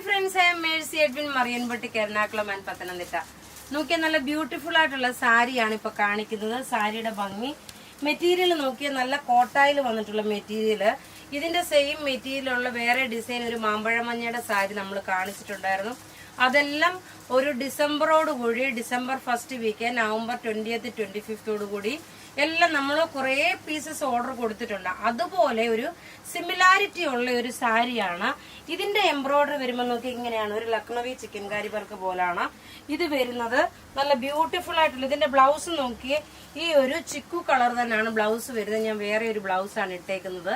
friends, I am Mercy Edwin Marianpatti Ernakulam and Pathanamthitta. നോക്കിയ നല്ല beautiful ആയിട്ടുള്ള സാരിയാണ് ഇപ്പൊ കാണിക്കുന്നത്. സാരിയുടെ ഭംഗി മെറ്റീരിയൽ നോക്കിയ നല്ല കോട്ടായിൽ വന്നിട്ടുള്ള മെറ്റീരിയൽ. ഇതിന്റെ സെയിം മെറ്റീരിയലുള്ള വേറെ ഡിസൈൻ ഒരു മാമ്പഴ മഞ്ഞയുടെ സാരി നമ്മൾ കാണിച്ചിട്ടുണ്ടായിരുന്നു. അതെല്ലാം ഒരു ഡിസംബറോടുകൂടി December first week November 20th 25th കൂടി എല്ലാം നമ്മൾ കുറേ പീസസ് ഓർഡർ കൊടുത്തിട്ടുണ്ട്. അതുപോലെ ഒരു സിമിലാരിറ്റി ഉള്ള ഒരു സാരിയാണ്. ഇതിന്റെ എംബ്രോയിഡറി വരുമ്പോൾ നോക്കി ഇങ്ങനെയാണ്, ഒരു ലക്നവി ചിക്കൻകാരി വർക്ക് പോലാണ് ഇത് വരുന്നത്. നല്ല ബ്യൂട്ടിഫുൾ ആയിട്ടുള്ള ഇതിന്റെ ബ്ലൗസ് നോക്കി ഈ ഒരു ചിക്കു കളർ തന്നെയാണ് ബ്ലൗസ് വരുന്നത്. ഞാൻ വേറെ ഒരു ബ്ലൗസ് ആണ് ഇട്ടേക്കുന്നത്.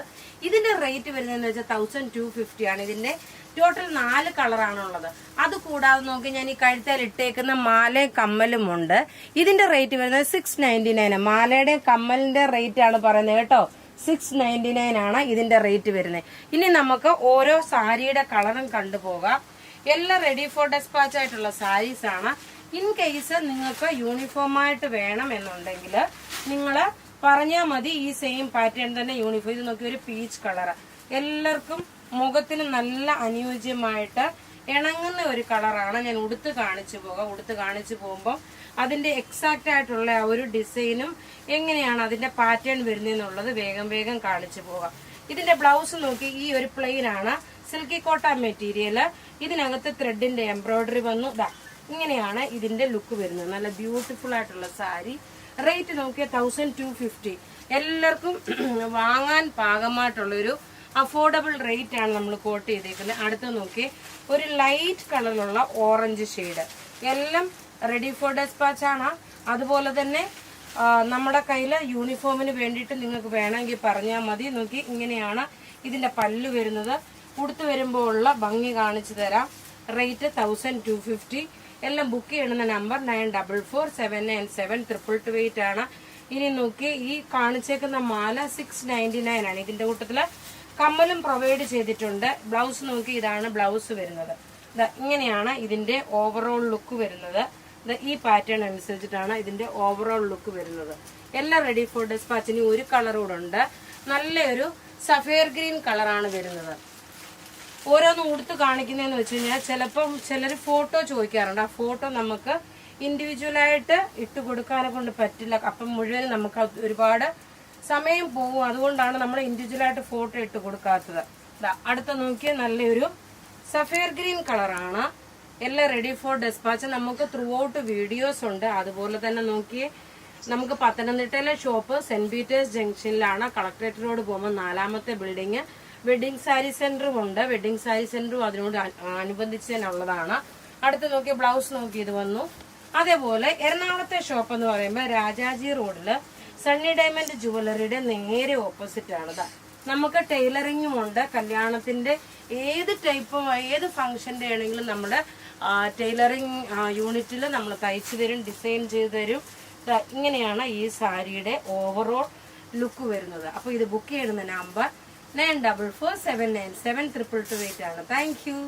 ഇതിന്റെ റേറ്റ് വരുന്നതെന്ന് വെച്ചാൽ 1250 ആണ്. ഇതിന്റെ ടോട്ടൽ 4 കളറാണുള്ളത്. അത് കൂടാതെ നോക്കി ഞാൻ ഈ കഴുത്തേൽ ഇട്ടേക്കുന്ന മാലയും കമ്മലും ഉണ്ട്. ഇതിന്റെ റേറ്റ് വരുന്നത് 699. മാലയുടെ കമ്മലിന്റെ റേറ്റ് ആണ് പറയുന്നത് കേട്ടോ. 699 ആണ് ഇതിന്റെ റേറ്റ് വരുന്നത്. ഇനി നമുക്ക് ഓരോ സാരിയുടെ കളറും കണ്ടുപോകാം. എല്ലാം റെഡി ഫോർ ഡെസ്പാച്ച് ആയിട്ടുള്ള സാരീസ് ആണ്. ഇൻ കേസ് നിങ്ങൾക്ക് യൂണിഫോം ആയിട്ട് വേണം എന്നുണ്ടെങ്കിൽ നിങ്ങൾ പറഞ്ഞാൽ മതി. ഈ സെയിം പാറ്റേൺ തന്നെ യൂണിഫോം. ഇത് നോക്കി ഒരു പീച്ച് കളർ, എല്ലാവർക്കും മുഖത്തിന് നല്ല അനുയോജ്യമായിട്ട് ഇണങ്ങുന്ന ഒരു കളറാണ്. ഞാൻ ഉടുത്ത് കാണിച്ചു പോകാം. ഉടുത്ത് കാണിച്ചു പോകുമ്പോൾ അതിന്റെ എക്സാക്റ്റ് ആയിട്ടുള്ള ആ ഒരു ഡിസൈനും എങ്ങനെയാണ് അതിന്റെ പാറ്റേൺ വരുന്നതെന്നുള്ളത് വേഗം കാണിച്ചു പോകാം. ഇതിന്റെ ബ്ലൗസ് നോക്കി ഈ ഒരു പ്ലെയിൻ ആണ്, സിൽക്കി കോട്ട മെറ്റീരിയൽ. ഇതിനകത്ത് ത്രെഡിന്റെ എംബ്രോയിഡറി വന്നു. ഇങ്ങനെയാണ് ഇതിന്റെ ലുക്ക് വരുന്നത്. നല്ല ബ്യൂട്ടിഫുൾ ആയിട്ടുള്ള സാരി. റേറ്റ് നോക്കിയ 1250. എല്ലാവർക്കും വാങ്ങാൻ പാകമായിട്ടുള്ളൊരു അഫോർഡബിൾ റേറ്റ് ആണ് നമ്മൾ കോട്ട് ചെയ്തേക്കുന്നത്. അടുത്ത് നോക്കി ഒരു ലൈറ്റ് കളറിലുള്ള ഓറഞ്ച് ഷെയ്ഡ്. എല്ലാം റെഡി ഫോർ ഡെസ്പാച്ച് ആണ്. അതുപോലെ തന്നെ നമ്മുടെ കയ്യിൽ യൂണിഫോമിന് വേണ്ടിയിട്ട് നിങ്ങൾക്ക് വേണമെങ്കിൽ പറഞ്ഞാൽ മതി. നോക്കി ഇങ്ങനെയാണ് ഇതിന്റെ പല്ല് വരുന്നത്. ഉടുത്ത് വരുമ്പോൾ ഉള്ള ഭംഗി കാണിച്ചു തരാം. റേറ്റ് 1250. എല്ലാം ബുക്ക് ചെയ്യുന്ന നമ്പർ 9447972228 ആണ്. ഇനി നോക്കി ഈ കാണിച്ചേക്കുന്ന മാല 699 ആണ്. ഇതിന്റെ കൂട്ടത്തില് കമ്മലും പ്രൊവൈഡ് ചെയ്തിട്ടുണ്ട്. ബ്ലൗസ് നോക്കി ഇതാണ് ബ്ലൗസ് വരുന്നത്. ഇങ്ങനെയാണ് ഇതിന്റെ ഓവറോൾ ലുക്ക് വരുന്നത്. ഈ പാറ്റേൺ അനുസരിച്ചിട്ടാണ് ഇതിന്റെ ഓവറോൾ ലുക്ക് വരുന്നത്. എല്ലാം റെഡി ഫോർ ഡെസ്പാച്ചിന് ഒരു കളർ കൂടെ ഉണ്ട്. നല്ലൊരു സഫയർ ഗ്രീൻ കളറാണ് വരുന്നത്. ഓരോന്ന് ഉടുത്ത് കാണിക്കുന്നതെന്ന് വെച്ച് കഴിഞ്ഞാൽ ചിലപ്പം ചിലർ ഫോട്ടോ ചോദിക്കാറുണ്ട്. ആ ഫോട്ടോ നമുക്ക് ഇൻഡിവിജ്വലായിട്ട് ഇട്ട് കൊടുക്കാനെ കൊണ്ട് പറ്റില്ല. അപ്പം മുഴുവൻ നമുക്ക് ഒരുപാട് സമയം പോകും. അതുകൊണ്ടാണ് നമ്മൾ ഇൻഡിവിജ്വലായിട്ട് ഫോട്ടോ ഇട്ട് കൊടുക്കാത്തത്. അടുത്ത നോക്കിയ നല്ലൊരു സഫയർ ഗ്രീൻ കളറാണ്. എല്ലാം റെഡി ഫോർ ഡെസ്പാച്ച്. നമുക്ക് ത്രൂ ഔട്ട് വീഡിയോസ് ഉണ്ട്. അതുപോലെ തന്നെ നോക്കിയേ നമുക്ക് പത്തനംതിട്ടയിലെ ഷോപ്പ് സെന്റ് പീറ്റേഴ്സ് ജംഗ്ഷനിലാണ്. കളക്ടറേറ്റ് റോഡ് പോകുമ്പോൾ 4ാമത്തെ ബിൽഡിംഗ്. വെഡിങ് സാരി സെന്ററും ഉണ്ട്. വെഡിങ് സാരി സെന്ററും അതിനോട് അനുബന്ധിച്ച് തന്നെ ഉള്ളതാണ്. അടുത്ത് നോക്കിയ ബ്ലൗസ് നോക്കി ഇത് വന്നു. അതേപോലെ എറണാകുളത്തെ ഷോപ്പ് എന്ന് പറയുമ്പോൾ രാജാജി റോഡില് സണ്ണി ഡയമണ്ട് ജുവലറിയുടെ നേരെ ഓപ്പോസിറ്റ് ആണ്. നമുക്ക് ടൈലറിങ്ങും ഉണ്ട്. കല്യാണത്തിന്റെ ഏത് ടൈപ്പും ഏത് ഫംഗ്ഷന്റെ ആണെങ്കിലും നമ്മുടെ ടൈലറിങ് യൂണിറ്റിൽ നമ്മൾ തയ്ച്ചു തരും, ഡിസൈൻ ചെയ്ത് തരും. ഇങ്ങനെയാണ് ഈ സാരിയുടെ ഓവറോൾ ലുക്ക് വരുന്നത്. അപ്പൊ ഇത് ബുക്ക് ചെയ്യുന്ന നമ്പർ 9447972228 ആണ്. Thank you.